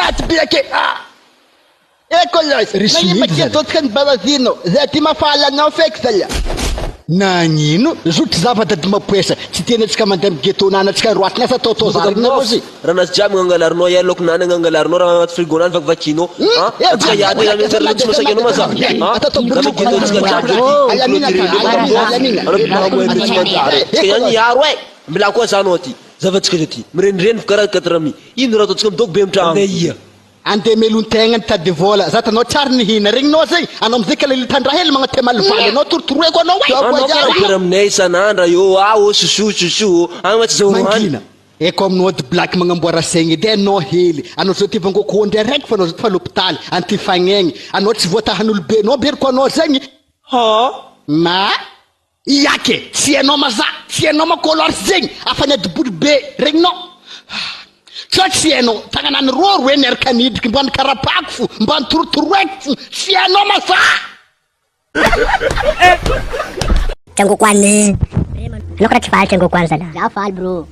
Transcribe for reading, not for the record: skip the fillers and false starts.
maty biake Coloris, nagnino ty atao ny barazino zay ty mafahala anao feky zay nagnino zotry zava-dady mapoesa tsy tena atsika mandeha amy ghetto nana atsika roaty nasa atao zarina rozy raha nasy jiaby gnangalarinao ia laoko nana gnangalarinao raha agnaty frigo nany vakivakinao atsika iady amy internet tsy masaky anao maza any iaro e mila koa zanao ty zavatsika ty mirenireny fikaraha 4 ino raha ataotsika midoko be mitrano ande melon-tegna nitady vola za tanao tsary nihina regninao zay anao amizay kalalitandra hely magnateo malivaly anao torotoroeko anao pera aminay isanandra io soso agny tsy mangina eko aminao dy black magnamboara saigny edy anao hely anao zao ty vangoko ondry araiky fa anao zao ty fa l'hôpitaly anty fagnegny anao tsy voatahan'olobe anao beriko anao zegny ma iake tsy anao maza tsy anao Coloris zegny afany adiboly be regninao tsy anao tagnanany roa miaraka nidriky mba nikarapako fo mba nitorotoroeko fo tsy anao maza Canggukwani. Lo kena cepat canggukwani sana. Ya fal bro.